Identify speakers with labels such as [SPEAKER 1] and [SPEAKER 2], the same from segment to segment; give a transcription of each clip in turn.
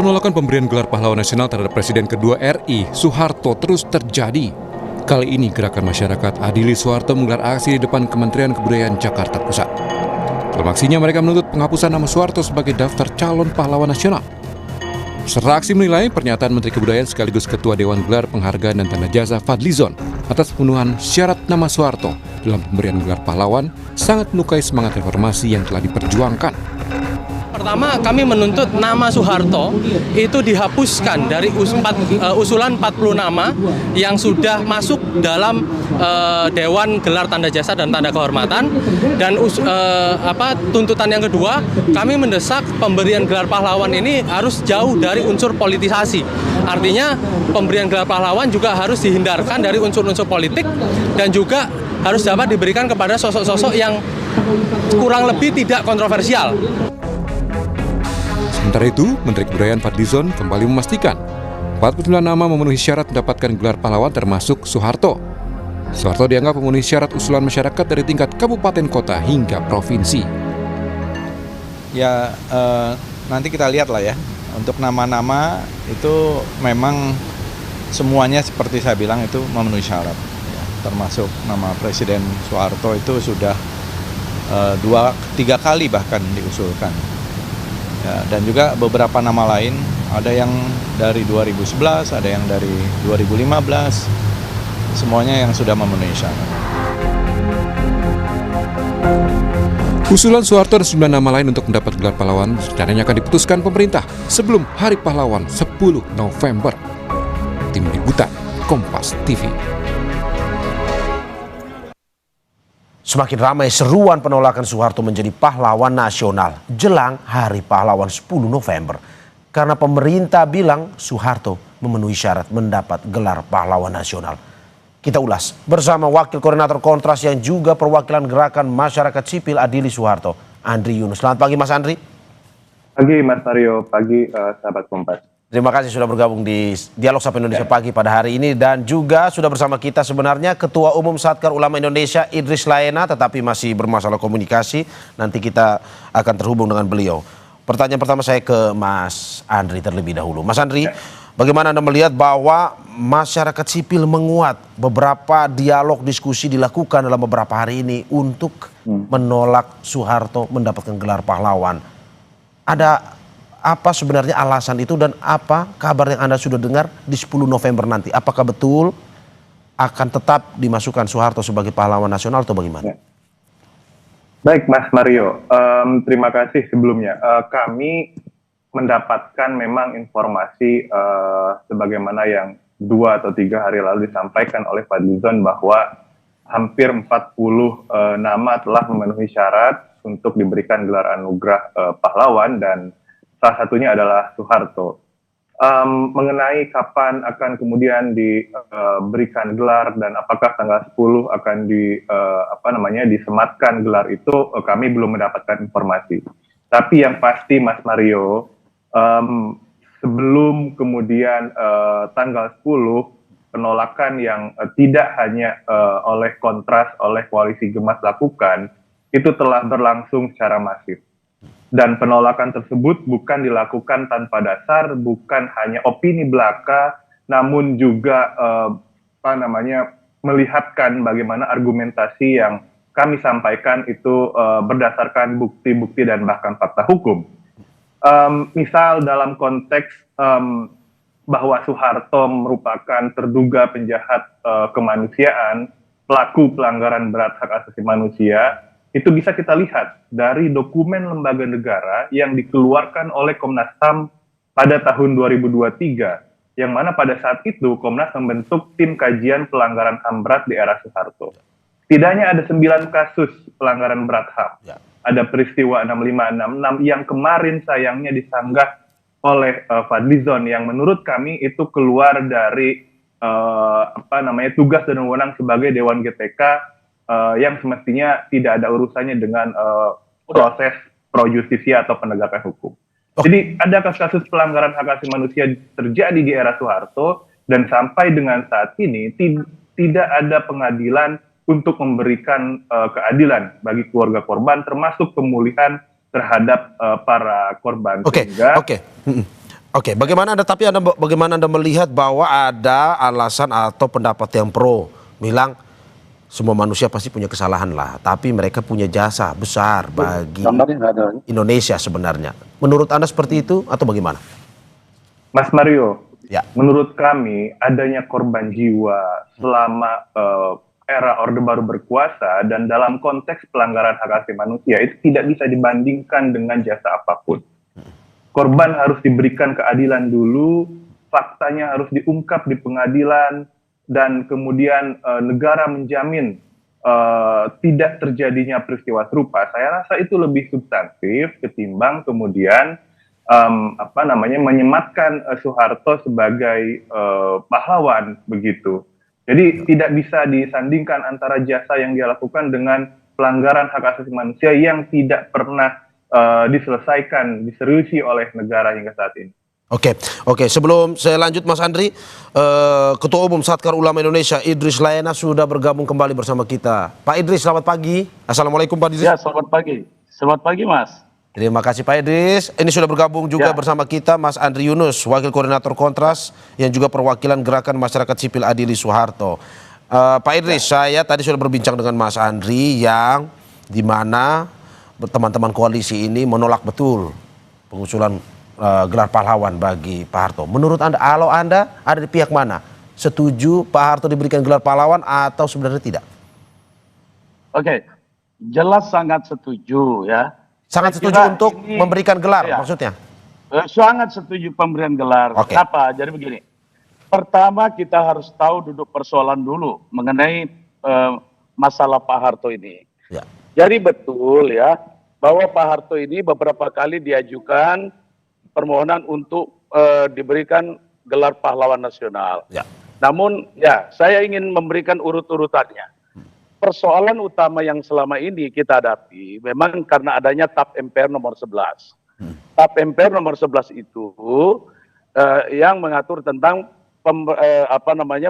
[SPEAKER 1] Penolakan pemberian gelar pahlawan nasional terhadap Presiden kedua RI, Soeharto, terus terjadi. Kali ini gerakan masyarakat Adili Soeharto menggelar aksi di depan Kementerian Kebudayaan Jakarta Pusat. Dalam aksinya mereka menuntut penghapusan nama Soeharto sebagai daftar calon pahlawan nasional. Peserta aksi menilai pernyataan Menteri Kebudayaan sekaligus Ketua Dewan Gelar Penghargaan dan Tanda Jasa Fadlizon atas pemenuhan syarat nama Soeharto dalam pemberian gelar pahlawan sangat melukai semangat reformasi yang telah diperjuangkan.
[SPEAKER 2] Pertama, kami menuntut nama Soeharto itu dihapuskan dari usulan 40 nama yang sudah masuk dalam Dewan Gelar Tanda Jasa dan Tanda Kehormatan. Dan tuntutan yang kedua, kami mendesak pemberian gelar pahlawan ini harus jauh dari unsur politisasi. Artinya, pemberian gelar pahlawan juga harus dihindarkan dari unsur-unsur politik dan juga harus dapat diberikan kepada sosok-sosok yang kurang lebih tidak kontroversial.
[SPEAKER 1] Sementara itu, Menteri Kebudayaan Fadlizon kembali memastikan 49 nama memenuhi syarat mendapatkan gelar pahlawan termasuk Soeharto. Soeharto dianggap memenuhi syarat usulan masyarakat dari tingkat kabupaten kota hingga provinsi.
[SPEAKER 3] Ya, nanti kita lihat lah ya. Untuk nama-nama itu memang semuanya seperti saya bilang itu memenuhi syarat. Ya, termasuk nama Presiden Soeharto itu sudah 2-3 kali bahkan diusulkan. Ya, dan juga beberapa nama lain, ada yang dari 2011, ada yang dari 2015, semuanya yang sudah memenuhi syarat.
[SPEAKER 1] Usulan Soeharto dan 9 nama lain untuk mendapat gelar pahlawan rencananya akan diputuskan pemerintah sebelum Hari Pahlawan 10 November. Tim Liputan Kompas TV.
[SPEAKER 4] Semakin ramai seruan penolakan Soeharto menjadi pahlawan nasional jelang Hari Pahlawan 10 November. Karena pemerintah bilang Soeharto memenuhi syarat mendapat gelar pahlawan nasional. Kita ulas bersama Wakil Koordinator Kontras yang juga perwakilan Gerakan Masyarakat Sipil Adili Soeharto, Andri Yunus. Selamat pagi Mas Andri.
[SPEAKER 5] Pagi Mas Mario, pagi sahabat Kompas.
[SPEAKER 4] Terima kasih sudah bergabung di Dialog Sapa Indonesia Pagi pada hari ini. Dan juga sudah bersama kita sebenarnya Ketua Umum Satkar Ulama Indonesia Idris Laena, tetapi masih bermasalah komunikasi. Nanti kita akan terhubung dengan beliau. Pertanyaan pertama saya ke Mas Andri terlebih dahulu. Mas Andri, bagaimana Anda melihat bahwa masyarakat sipil menguat, beberapa dialog diskusi dilakukan dalam beberapa hari ini untuk menolak Soeharto mendapatkan gelar pahlawan? Ada apa sebenarnya alasan itu dan apa kabar yang Anda sudah dengar di 10 November nanti? Apakah betul akan tetap dimasukkan Soeharto sebagai pahlawan nasional atau bagaimana?
[SPEAKER 5] Baik Mas Mario, terima kasih sebelumnya. Kami mendapatkan memang informasi sebagaimana yang 2 atau 3 hari lalu disampaikan oleh Fadlizon bahwa hampir 40 nama telah memenuhi syarat untuk diberikan gelar anugerah pahlawan dan salah satunya adalah Soeharto. Mengenai kapan akan kemudian diberikan gelar dan apakah tanggal 10 akan disematkan gelar itu, kami belum mendapatkan informasi. Tapi yang pasti Mas Mario, sebelum kemudian tanggal 10 penolakan yang tidak hanya oleh Kontras, oleh Koalisi Gemas lakukan, itu telah berlangsung secara masif. Dan penolakan tersebut bukan dilakukan tanpa dasar, bukan hanya opini belaka, namun juga melihatkan bagaimana argumentasi yang kami sampaikan itu berdasarkan bukti-bukti dan bahkan fakta hukum. Misal dalam konteks bahwa Soeharto merupakan terduga penjahat kemanusiaan, pelaku pelanggaran berat hak asasi manusia, itu bisa kita lihat dari dokumen lembaga negara yang dikeluarkan oleh Komnas HAM pada tahun 2023, yang mana pada saat itu Komnas membentuk tim kajian pelanggaran HAM berat di era Soeharto. Setidaknya ada 9 kasus pelanggaran berat HAM. Ada peristiwa 6566 yang kemarin sayangnya disanggah oleh Fadlizon, yang menurut kami itu keluar dari tugas dan wewenang sebagai Dewan GTK, yang semestinya tidak ada urusannya dengan proses pro justisia atau penegakan hukum. Jadi ada kasus-kasus pelanggaran hak asasi manusia terjadi di era Soeharto dan sampai dengan saat ini tidak ada pengadilan untuk memberikan keadilan bagi keluarga korban, termasuk pemulihan terhadap para korban.
[SPEAKER 4] Oke, bagaimana Anda melihat bahwa ada alasan atau pendapat yang pro bilang semua manusia pasti punya kesalahan lah, tapi mereka punya jasa besar bagi Indonesia sebenarnya. Menurut Anda seperti itu atau bagaimana?
[SPEAKER 5] Mas Mario,
[SPEAKER 4] Ya.
[SPEAKER 5] menurut kami adanya korban jiwa selama era Orde Baru berkuasa dan dalam konteks pelanggaran hak asasi manusia itu tidak bisa dibandingkan dengan jasa apapun. Korban harus diberikan keadilan dulu, faktanya harus diungkap di pengadilan, dan kemudian negara menjamin tidak terjadinya peristiwa serupa. Saya rasa itu lebih substantif ketimbang kemudian menyematkan Soeharto sebagai pahlawan begitu. Jadi tidak bisa disandingkan antara jasa yang dia lakukan dengan pelanggaran hak asasi manusia yang tidak pernah diselesaikan, diseriusi oleh negara hingga saat ini.
[SPEAKER 4] Oke. Sebelum saya lanjut, Mas Andri, Ketua Umum Satkar Ulama Indonesia Idris Laena sudah bergabung kembali bersama kita. Pak Idris, selamat pagi. Assalamualaikum Pak Idris.
[SPEAKER 6] Ya, selamat pagi. Selamat pagi, Mas.
[SPEAKER 4] Terima kasih Pak Idris. Ini sudah bergabung juga bersama kita Mas Andri Yunus, Wakil Koordinator Kontras yang juga perwakilan Gerakan Masyarakat Sipil Adili Soeharto. Pak Idris, saya tadi sudah berbincang dengan Mas Andri yang di mana teman-teman koalisi ini menolak betul pengusulan gelar pahlawan bagi Pak Harto. Menurut Anda, kalau Anda ada di pihak mana? Setuju Pak Harto diberikan gelar pahlawan atau sebenarnya tidak?
[SPEAKER 6] Oke, jelas sangat setuju ya.
[SPEAKER 4] Sangat
[SPEAKER 6] Saya
[SPEAKER 4] setuju
[SPEAKER 6] kira
[SPEAKER 4] untuk
[SPEAKER 6] ini-
[SPEAKER 4] memberikan gelar
[SPEAKER 6] ya.
[SPEAKER 4] maksudnya?
[SPEAKER 6] Sangat setuju pemberian gelar.
[SPEAKER 4] Oke.
[SPEAKER 6] Kenapa? Jadi begini. Pertama kita harus tahu duduk persoalan dulu mengenai masalah Pak Harto ini.
[SPEAKER 4] Ya.
[SPEAKER 6] Jadi betul ya bahwa Pak Harto ini beberapa kali diajukan permohonan untuk diberikan gelar pahlawan nasional.
[SPEAKER 4] Ya.
[SPEAKER 6] Namun ya saya ingin memberikan urut-urutannya. Persoalan utama yang selama ini kita hadapi memang karena adanya TAP MPR nomor 11. TAP MPR nomor 11 itu yang mengatur tentang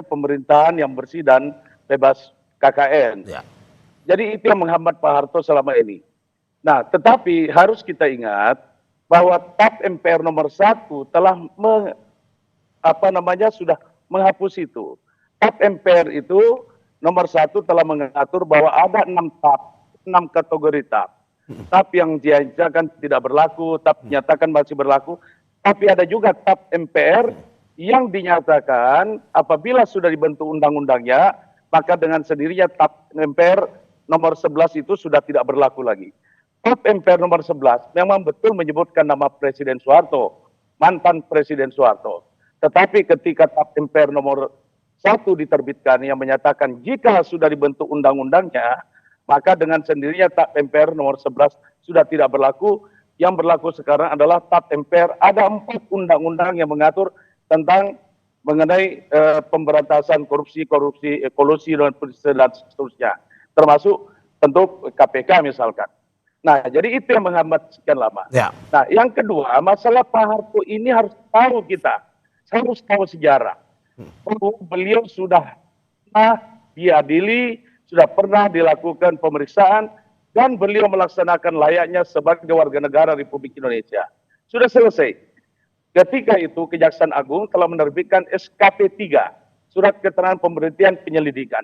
[SPEAKER 6] pemerintahan yang bersih dan bebas KKN.
[SPEAKER 4] Ya.
[SPEAKER 6] Jadi itu yang menghambat Pak Harto selama ini. Nah, tetapi harus kita ingat bahwa TAP MPR nomor 1 telah sudah menghapus itu. TAP MPR itu nomor 1 telah mengatur bahwa ada 6 TAP, 6 kategori TAP. TAP yang dinyatakan tidak berlaku, TAP dinyatakan masih berlaku, tapi ada juga TAP MPR yang dinyatakan apabila sudah dibentuk undang-undangnya, maka dengan sendirinya TAP MPR nomor 11 itu sudah tidak berlaku lagi. TAP MPR nomor 11 memang betul menyebutkan nama Presiden Soeharto, mantan Presiden Soeharto. Tetapi ketika TAP MPR nomor 1 diterbitkan yang menyatakan jika sudah dibentuk undang-undangnya, maka dengan sendirinya TAP MPR nomor 11 sudah tidak berlaku. Yang berlaku sekarang adalah TAP MPR, ada 4 undang-undang yang mengatur tentang mengenai pemberantasan korupsi, kolusi dan seterusnya. Termasuk tentu KPK misalkan. Nah, jadi itu yang menghambat sekian lama.
[SPEAKER 4] Ya.
[SPEAKER 6] Nah, yang kedua, masalah Pak Harto ini harus tahu kita. Harus tahu sejarah. Beliau sudah pernah diadili, sudah pernah dilakukan pemeriksaan, dan beliau melaksanakan layaknya sebagai warga negara Republik Indonesia. Sudah selesai. Ketika itu Kejaksaan Agung telah menerbitkan SKP 3, Surat Keterangan Pemberhentian Penyelidikan.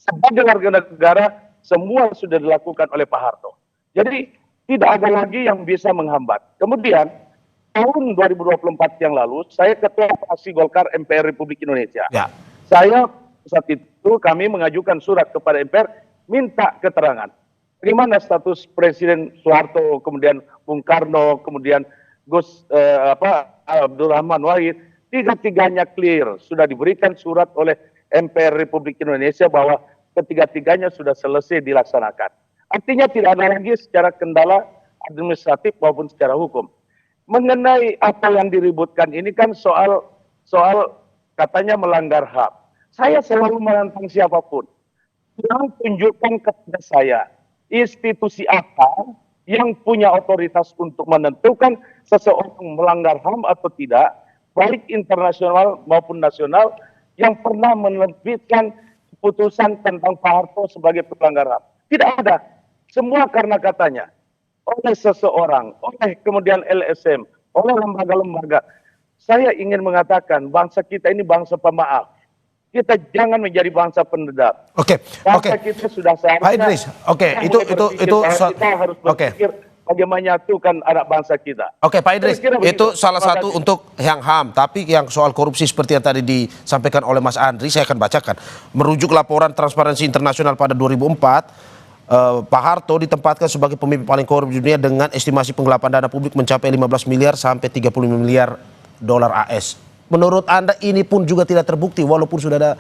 [SPEAKER 6] Sebagai warga negara, semua sudah dilakukan oleh Pak Harto. Jadi tidak ada lagi yang bisa menghambat. Kemudian tahun 2024 yang lalu, saya Ketua Fraksi Golkar MPR Republik Indonesia.
[SPEAKER 4] Ya.
[SPEAKER 6] Saya saat itu kami mengajukan surat kepada MPR minta keterangan. Di mana status Presiden Soeharto, kemudian Bung Karno, kemudian Abdurrahman Wahid, tiga-tiganya clear, sudah diberikan surat oleh MPR Republik Indonesia bahwa ketiga-tiganya sudah selesai dilaksanakan. Artinya tidak ada lagi secara kendala administratif maupun secara hukum. Mengenai apa yang diributkan ini kan soal katanya melanggar HAM. Saya selalu menantang siapapun. Yang tunjukkan kepada saya institusi apa yang punya otoritas untuk menentukan seseorang melanggar HAM atau tidak, baik internasional maupun nasional, yang pernah menerbitkan keputusan tentang Pak Harto sebagai pelanggar HAM. Tidak ada. Semua karena katanya oleh seseorang, oleh kemudian LSM, oleh lembaga-lembaga. saya ingin mengatakan bangsa kita ini bangsa pemaaf. Kita jangan menjadi bangsa pendendam.
[SPEAKER 4] Oke,
[SPEAKER 6] Bangsa kita sudah seharusnya.
[SPEAKER 4] Pak Idris, oke,
[SPEAKER 6] kita
[SPEAKER 4] itu
[SPEAKER 6] kita harus berpikir bagaimana menyatukan anak bangsa kita.
[SPEAKER 4] Oke, Pak Idris,
[SPEAKER 6] Kira-kira begitu.
[SPEAKER 4] itu salah
[SPEAKER 6] Terima
[SPEAKER 4] satu
[SPEAKER 6] kasih.
[SPEAKER 4] untuk yang HAM, tapi yang soal korupsi seperti yang tadi disampaikan oleh Mas Andri, saya akan bacakan. Merujuk laporan Transparansi Internasional pada 2004, Pak Harto ditempatkan sebagai pemimpin paling korup di dunia dengan estimasi penggelapan dana publik mencapai 15 miliar sampai 35 miliar dolar AS. Menurut Anda ini pun juga tidak terbukti walaupun sudah ada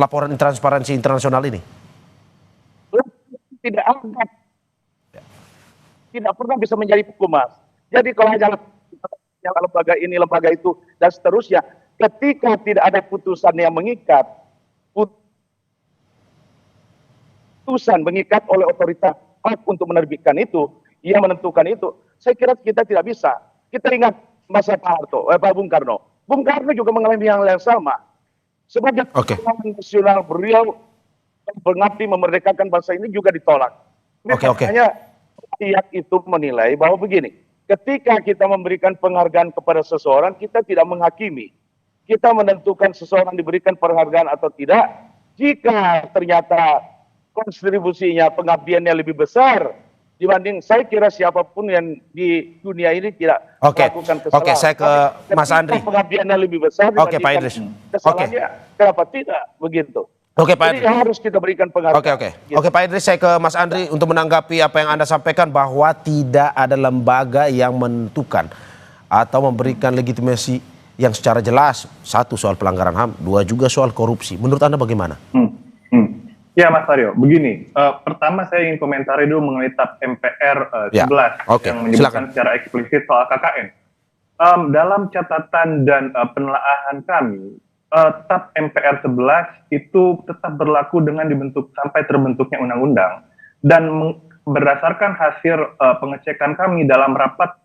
[SPEAKER 4] laporan Transparansi Internasional ini?
[SPEAKER 6] Tidak ada. Tidak pernah bisa menjadi hukuman. Jadi kalau hanya lembaga ini, lembaga itu, dan seterusnya, ketika tidak ada putusan yang mengikat, putusan mengikat oleh otoritas hak untuk menerbitkan itu, yang menentukan itu, saya kira kita tidak bisa. Kita ingat masa Pak Harto, Pak Bung Karno. Bung Karno juga mengalami hal yang sama. Sebagai pahlawan nasional, beliau mengabdi memerdekakan bangsa ini juga ditolak. Makanya rakyat itu menilai bahwa begini, ketika kita memberikan penghargaan kepada seseorang, kita tidak menghakimi. Kita menentukan seseorang diberikan penghargaan atau tidak, jika ternyata kontribusinya, pengabdiannya lebih besar dibanding, saya kira siapapun yang di dunia ini tidak melakukan kesalahan.
[SPEAKER 4] Oke, saya ke Mas Andri.
[SPEAKER 6] Pengabdiannya lebih besar
[SPEAKER 4] Oke, Pak Idris.
[SPEAKER 6] kesalahannya, kenapa tidak begitu?
[SPEAKER 4] Oke, Pak Idris.
[SPEAKER 6] Jadi harus kita berikan penghargaan.
[SPEAKER 4] Oke, Pak Idris, saya ke Mas Andri untuk menanggapi apa yang Anda sampaikan bahwa tidak ada lembaga yang menentukan atau memberikan legitimasi yang secara jelas. Satu, soal pelanggaran HAM, dua juga soal korupsi. Menurut Anda bagaimana?
[SPEAKER 5] Ya Mas Aryo, begini, pertama saya ingin komentari dulu mengenai TAP MPR 11 yang menyebutkan secara eksplisit soal KKN. Dalam catatan dan penelaahan kami, TAP MPR 11 itu tetap berlaku dengan sampai terbentuknya undang-undang, dan berdasarkan hasil pengecekan kami dalam rapat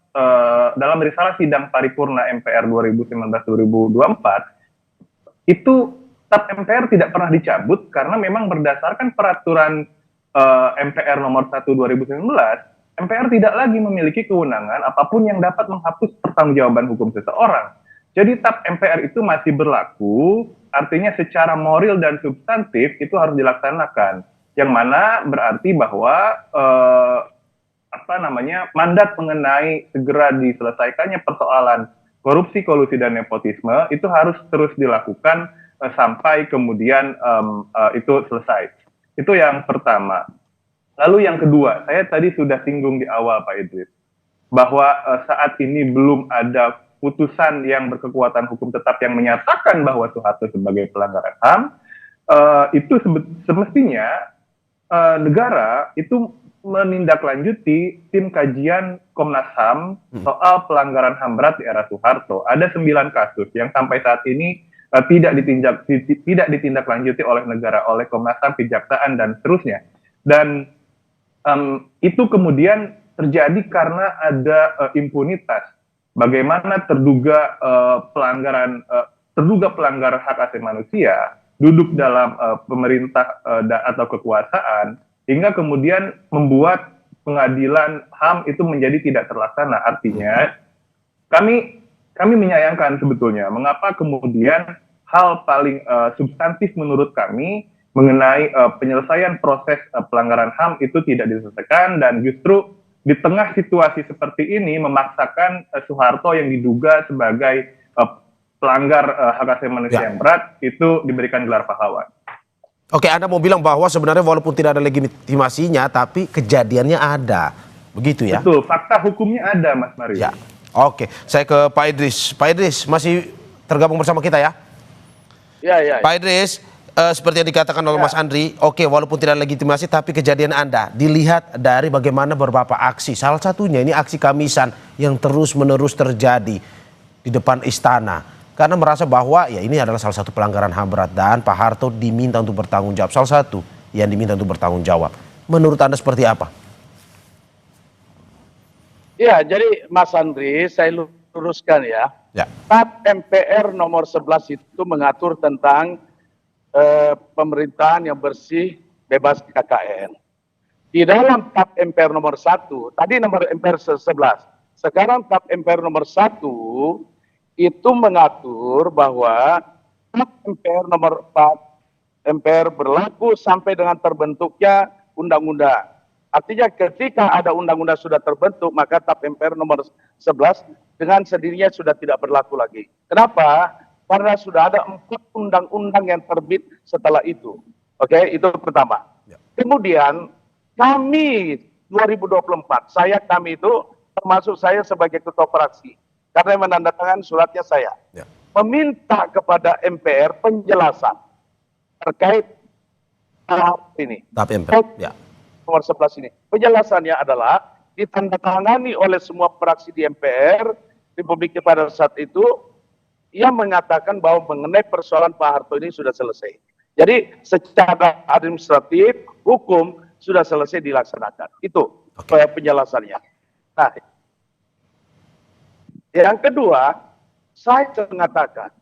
[SPEAKER 5] dalam risalah sidang paripurna MPR 2019-2024 itu TAP MPR tidak pernah dicabut karena memang berdasarkan peraturan MPR nomor 1 2019, MPR tidak lagi memiliki kewenangan apapun yang dapat menghapus pertanggungjawaban hukum seseorang. Jadi TAP MPR itu masih berlaku, artinya secara moral dan substantif itu harus dilaksanakan. Yang mana berarti bahwa mandat mengenai segera diselesaikannya persoalan korupsi, kolusi dan nepotisme itu harus terus dilakukan sampai kemudian itu selesai. Itu yang pertama. Lalu yang kedua, saya tadi sudah singgung di awal Pak Idris, bahwa saat ini belum ada putusan yang berkekuatan hukum tetap yang menyatakan bahwa Soeharto sebagai pelanggaran HAM. Itu semestinya negara itu menindaklanjuti tim kajian Komnas HAM soal pelanggaran HAM berat di era Soeharto. Ada 9 kasus yang sampai saat ini tidak ditindaklanjuti oleh negara, oleh Komnas HAM, Kejaksaan, dan seterusnya. Dan itu kemudian terjadi karena ada impunitas. Bagaimana terduga pelanggar hak asasi manusia duduk dalam pemerintah atau kekuasaan, hingga kemudian membuat pengadilan HAM itu menjadi tidak terlaksana. Artinya kami menyayangkan sebetulnya mengapa kemudian hal paling substantif menurut kami mengenai penyelesaian proses pelanggaran HAM itu tidak diselesaikan, dan justru di tengah situasi seperti ini memaksakan Soeharto yang diduga sebagai pelanggar hak asasi manusia yang berat itu diberikan gelar pahlawan.
[SPEAKER 4] Oke, Anda mau bilang bahwa sebenarnya walaupun tidak ada legitimasinya, tapi kejadiannya ada, begitu ya?
[SPEAKER 5] Betul, fakta hukumnya ada, Mas Mario.
[SPEAKER 4] Ya. Oke, saya ke Pak Idris. Pak Idris masih tergabung bersama kita ya?
[SPEAKER 6] Ya.
[SPEAKER 4] Pak Idris, seperti yang dikatakan oleh Mas Andri, oke, walaupun tidak legitimasi, tapi kejadian Anda dilihat dari bagaimana beberapa aksi. Salah satunya ini aksi Kamisan yang terus-menerus terjadi di depan istana. Karena merasa bahwa ya ini adalah salah satu pelanggaran HAM berat dan Pak Harto diminta untuk bertanggung jawab. Salah satu yang diminta untuk bertanggung jawab. Menurut Anda seperti apa?
[SPEAKER 6] Ya, jadi Mas Andri, saya luruskan ya. TAP MPR nomor 11 itu mengatur tentang pemerintahan yang bersih, bebas KKN. Di dalam TAP MPR nomor 1, tadi nomor MPR 11, Sekarang TAP MPR nomor 1 itu mengatur bahwa TAP MPR nomor 4 MPR berlaku sampai dengan terbentuknya undang-undang. Artinya ketika ada undang-undang sudah terbentuk, maka TAP MPR nomor 11 dengan sendirinya sudah tidak berlaku lagi. Kenapa? Karena sudah ada 4 undang-undang yang terbit setelah itu. Oke, itu pertama. Kemudian kami 2024, kami itu termasuk saya sebagai ketua fraksi, karena yang menandatangani suratnya saya, meminta kepada MPR penjelasan terkait tahap ini.
[SPEAKER 4] Tahap MPR, ya.
[SPEAKER 6] Nomor 11 ini. Penjelasannya adalah ditandatangani oleh semua fraksi di MPR Republik pada saat itu yang mengatakan bahwa mengenai persoalan Pak Harto ini sudah selesai. Jadi secara administratif, hukum sudah selesai dilaksanakan. Itu penjelasannya. Nah, yang kedua, saya mengatakan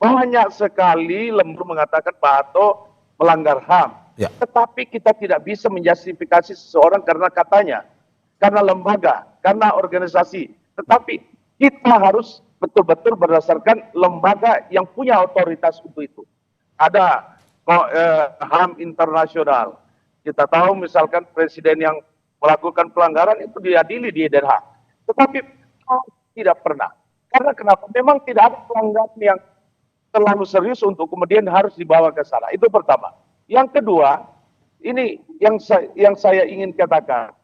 [SPEAKER 6] banyak sekali lembur mengatakan Pak Harto melanggar HAM.
[SPEAKER 4] Ya.
[SPEAKER 6] Tetapi kita tidak bisa menjustifikasi seseorang karena katanya, karena lembaga, karena organisasi. Tetapi kita harus betul-betul berdasarkan lembaga yang punya otoritas untuk itu. Ada HAM internasional. Kita tahu misalkan presiden yang melakukan pelanggaran itu diadili di Den Haag. Tetapi tidak pernah. Karena kenapa? Memang tidak ada pelanggaran yang terlalu serius untuk kemudian harus dibawa ke sana. Itu pertama. Yang kedua, ini yang saya ingin katakan.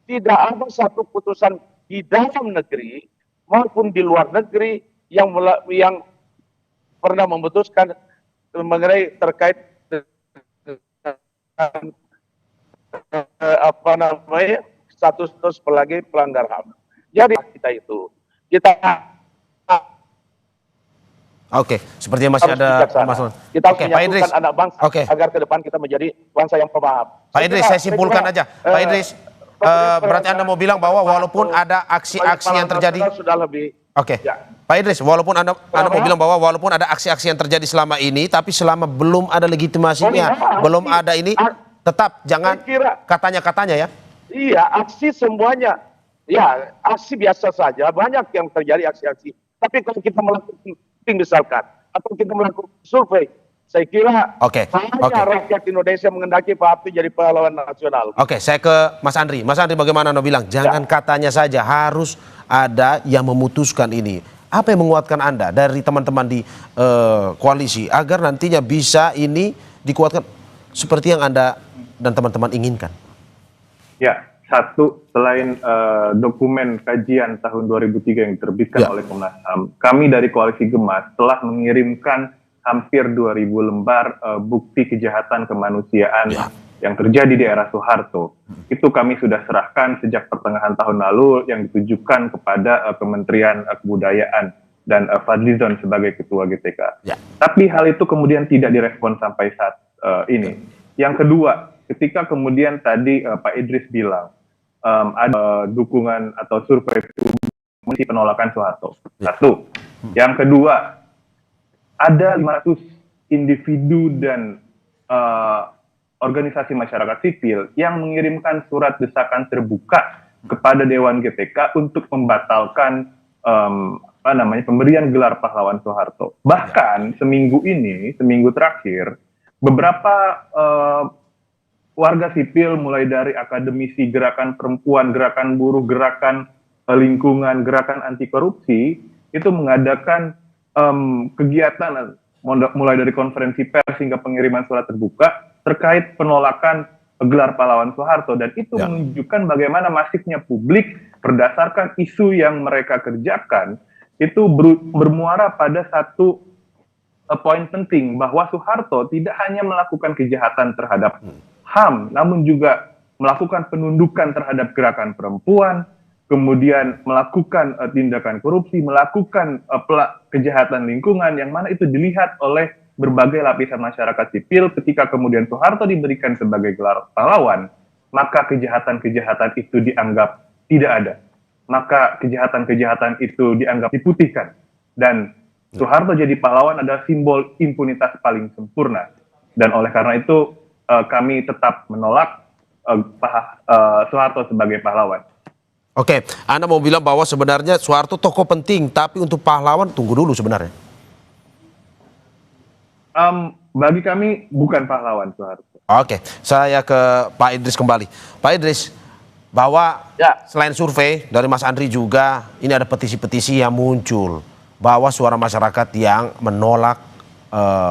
[SPEAKER 6] Tidak ada satu putusan di dalam negeri maupun di luar negeri yang pernah memutuskan mengenai terkait status sebagai pelanggar HAM. Jadi kita
[SPEAKER 4] Oke, sepertinya masih ada masalah.
[SPEAKER 6] Kita
[SPEAKER 4] Oke,
[SPEAKER 6] harus
[SPEAKER 4] Pak Idris.
[SPEAKER 6] menyatukan anak bangsa agar ke depan kita menjadi bangsa yang pemaham.
[SPEAKER 4] Pak Idris, saya simpulkan aja. Pak Idris, berarti Anda mau bilang bahwa walaupun ada aksi-aksi yang terjadi,
[SPEAKER 6] sudah lebih.
[SPEAKER 4] Oke, Pak Idris, walaupun Anda mau bilang bahwa walaupun ada aksi-aksi yang terjadi selama ini, tapi selama belum ada legitimasinya, belum ada ini, tetap jangan katanya-katanya ya.
[SPEAKER 6] Iya, aksi semuanya. Ya, aksi biasa saja. Banyak yang terjadi aksi-aksi. Tapi kalau kita melakukan misalkan, atau kita melakukan survei, saya kira rakyat Indonesia mengendaki Pak Harto jadi pahlawan nasional.
[SPEAKER 4] Oke, saya ke Mas Andri. Mas Andri, bagaimana Anda bilang? Jangan katanya saja, harus ada yang memutuskan ini. Apa yang menguatkan Anda dari teman-teman di koalisi agar nantinya bisa ini dikuatkan seperti yang Anda dan teman-teman inginkan?
[SPEAKER 5] Ya, satu, selain dokumen kajian tahun 2003 yang diterbitkan oleh Komnas HAM, kami dari Koalisi Gemas telah mengirimkan hampir 2.000 lembar bukti kejahatan kemanusiaan yang terjadi di era Soeharto. Itu kami sudah serahkan sejak pertengahan tahun lalu yang ditujukan kepada Kementerian Kebudayaan dan Fadlizon sebagai Ketua GTK. Tapi hal itu kemudian tidak direspon sampai saat ini. Yang kedua, ketika kemudian tadi Pak Idris bilang, ada dukungan atau survei publik penolakan Soeharto. Satu. Yang kedua, ada 500 individu dan organisasi masyarakat sipil yang mengirimkan surat desakan terbuka kepada Dewan GTK untuk membatalkan pemberian gelar pahlawan Soeharto. Bahkan seminggu terakhir, beberapa warga sipil mulai dari akademisi, gerakan perempuan, gerakan buruh, gerakan lingkungan, gerakan anti korupsi itu mengadakan kegiatan mulai dari konferensi pers hingga pengiriman surat terbuka terkait penolakan gelar pahlawan Soeharto, dan itu menunjukkan bagaimana masifnya publik berdasarkan isu yang mereka kerjakan itu bermuara pada satu poin penting bahwa Soeharto tidak hanya melakukan kejahatan terhadap HAM, namun juga melakukan penundukan terhadap gerakan perempuan, kemudian melakukan tindakan korupsi, melakukan kejahatan lingkungan, yang mana itu dilihat oleh berbagai lapisan masyarakat sipil. Ketika kemudian Soeharto diberikan sebagai gelar pahlawan, maka kejahatan-kejahatan itu dianggap tidak ada. Maka kejahatan-kejahatan itu dianggap diputihkan. Dan Soeharto jadi pahlawan adalah simbol impunitas paling sempurna. Dan oleh karena itu, kami tetap menolak Soeharto sebagai pahlawan.
[SPEAKER 4] Oke, Anda mau bilang bahwa sebenarnya Soeharto tokoh penting, tapi untuk pahlawan tunggu dulu sebenarnya.
[SPEAKER 5] Bagi kami bukan pahlawan Soeharto.
[SPEAKER 4] Oke, saya ke Pak Idris kembali. Pak Idris, bahwa selain survei dari Mas Andri juga, ini ada petisi-petisi yang muncul bahwa suara masyarakat yang menolak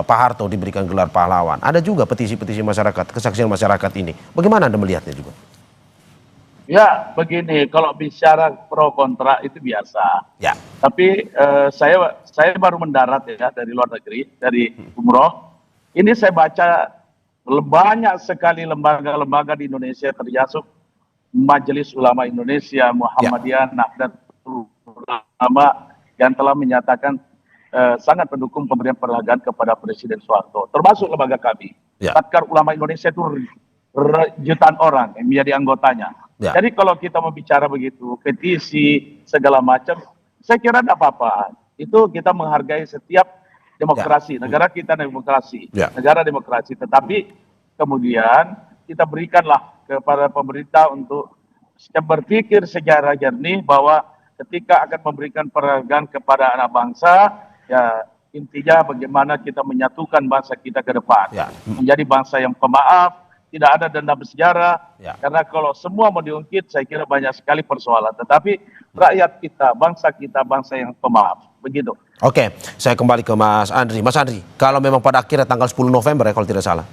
[SPEAKER 4] Pak Harto diberikan gelar pahlawan. Ada juga petisi-petisi masyarakat, kesaksian masyarakat ini. Bagaimana Anda melihatnya juga?
[SPEAKER 6] Ya, begini, kalau bicara pro kontra itu biasa.
[SPEAKER 4] Ya.
[SPEAKER 6] Tapi saya baru mendarat ya dari luar negeri, dari umroh. Ini saya baca banyak sekali lembaga-lembaga di Indonesia, termasuk Majelis Ulama Indonesia, Muhammadiyah, Nahdlatul Ulama yang telah menyatakan sangat mendukung pemberian penghargaan kepada Presiden Soeharto, termasuk lembaga kami. Laskar Ulama Indonesia itu jutaan orang yang menjadi anggotanya. Jadi kalau kita mau bicara begitu, petisi segala macam, saya kira tidak apa-apa. Itu kita menghargai setiap demokrasi, negara kita demokrasi, negara demokrasi. Tetapi kemudian kita berikanlah kepada pemerintah untuk berpikir secara jernih bahwa ketika akan memberikan penghargaan kepada anak bangsa, ya intinya bagaimana kita menyatukan bangsa kita ke depan, menjadi bangsa yang pemaaf. Tidak ada dendam bersejarah, karena kalau semua mau diungkit, saya kira banyak sekali persoalan. Tetapi rakyat kita, bangsa yang pemaaf. Begitu.
[SPEAKER 4] Oke, saya kembali ke Mas Andri. Mas Andri, kalau memang pada akhirnya tanggal 10 November ya kalau tidak salah,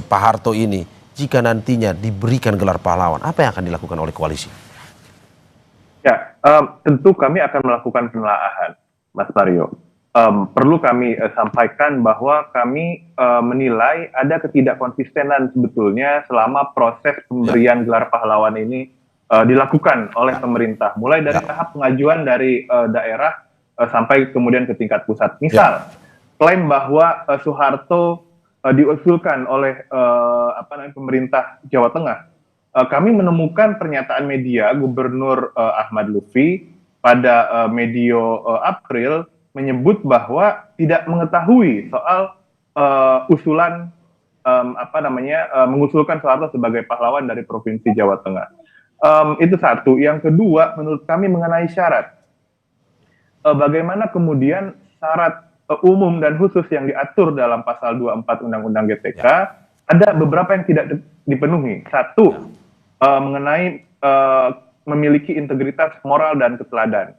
[SPEAKER 4] Pak Harto ini, jika nantinya diberikan gelar pahlawan, apa yang akan dilakukan oleh koalisi?
[SPEAKER 5] Ya, tentu kami akan melakukan penelaahan, Mas Mario. Perlu kami sampaikan bahwa kami menilai ada ketidakkonsistenan sebetulnya selama proses pemberian gelar pahlawan ini dilakukan oleh pemerintah, mulai dari tahap pengajuan dari daerah sampai kemudian ke tingkat pusat. Misal, klaim bahwa Soeharto diusulkan oleh pemerintah Jawa Tengah. Kami menemukan pernyataan media Gubernur Ahmad Lutfi pada medio April menyebut bahwa tidak mengetahui soal usulan mengusulkan Soeharto sebagai pahlawan dari Provinsi Jawa Tengah. Itu satu. Yang kedua, menurut kami mengenai syarat. Bagaimana kemudian syarat umum dan khusus yang diatur dalam pasal 24 Undang-Undang GTK, ada beberapa yang tidak dipenuhi. Satu, mengenai memiliki integritas moral dan keteladanan.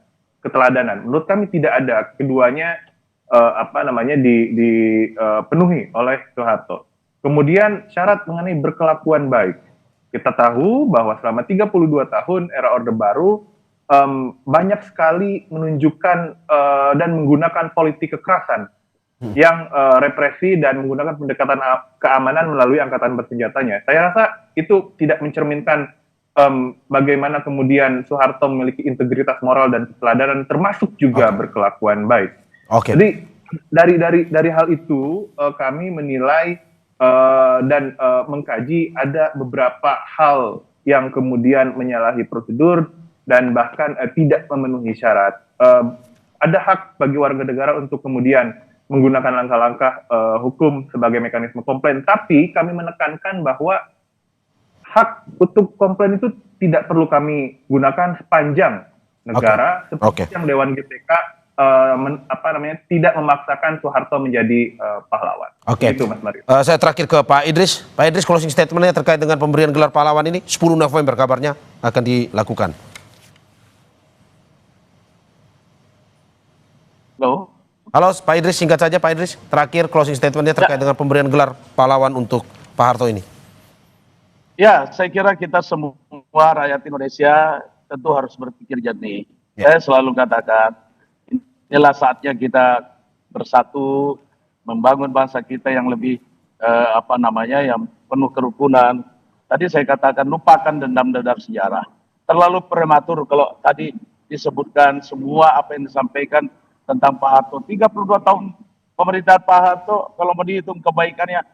[SPEAKER 5] Menurut kami tidak ada. Keduanya dipenuhi oleh Soeharto. Kemudian syarat mengenai berkelakuan baik. Kita tahu bahwa selama 32 tahun era Orde Baru banyak sekali menunjukkan dan menggunakan politik kekerasan yang represi dan menggunakan pendekatan keamanan melalui angkatan bersenjatanya. Saya rasa itu tidak mencerminkan bagaimana kemudian Soeharto memiliki integritas moral dan keteladanan, termasuk juga berkelakuan baik. Jadi dari hal itu kami menilai dan mengkaji ada beberapa hal yang kemudian menyalahi prosedur dan bahkan tidak memenuhi syarat. Ada hak bagi warga negara untuk kemudian menggunakan langkah-langkah hukum sebagai mekanisme komplain, tapi kami menekankan bahwa hak untuk komplain itu tidak perlu kami gunakan sepanjang negara seperti yang Dewan GTK tidak memaksakan Soeharto menjadi pahlawan. Itu, Mas Mario.
[SPEAKER 4] Saya terakhir ke Pak Idris. Pak Idris, closing statementnya terkait dengan pemberian gelar pahlawan ini 10 November kabarnya akan dilakukan. Halo Pak Idris, singkat saja Pak Idris. Terakhir closing statementnya terkait dengan pemberian gelar pahlawan untuk Pak Harto ini.
[SPEAKER 6] Ya, saya kira kita semua rakyat Indonesia tentu harus berpikir jernih. Saya selalu katakan, inilah saatnya kita bersatu, membangun bangsa kita yang lebih yang penuh kerukunan. Tadi saya katakan lupakan dendam-dendam sejarah. Terlalu prematur kalau tadi disebutkan semua apa yang disampaikan tentang Pak Harto. 32 tahun pemerintahan Pak Harto, kalau mau dihitung kebaikannya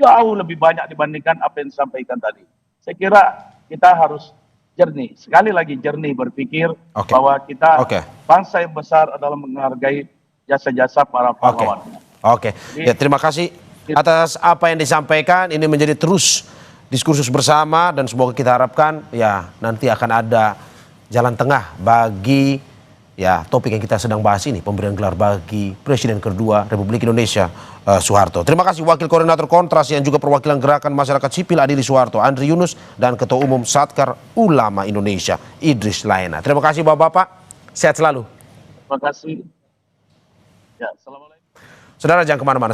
[SPEAKER 6] jauh lebih banyak dibandingkan apa yang disampaikan tadi. Saya kira kita harus jernih, sekali lagi jernih berpikir bahwa kita bangsa yang besar adalah menghargai jasa-jasa para pahlawan.
[SPEAKER 4] Ya, terima kasih atas apa yang disampaikan. Ini menjadi terus diskursus bersama dan semoga kita harapkan ya nanti akan ada jalan tengah bagi ya topik yang kita sedang bahas ini, pemberian gelar bagi Presiden kedua Republik Indonesia Soeharto. Terima kasih Wakil Koordinator Kontras yang juga perwakilan Gerakan Masyarakat Sipil Adili Soeharto, Andri Yunus, dan Ketua Umum Satkar Ulama Indonesia, Idris Laena. Terima kasih Bapak-Bapak, sehat selalu.
[SPEAKER 6] Terima kasih. Ya, assalamualaikum.
[SPEAKER 4] Saudara jangan kemana-mana.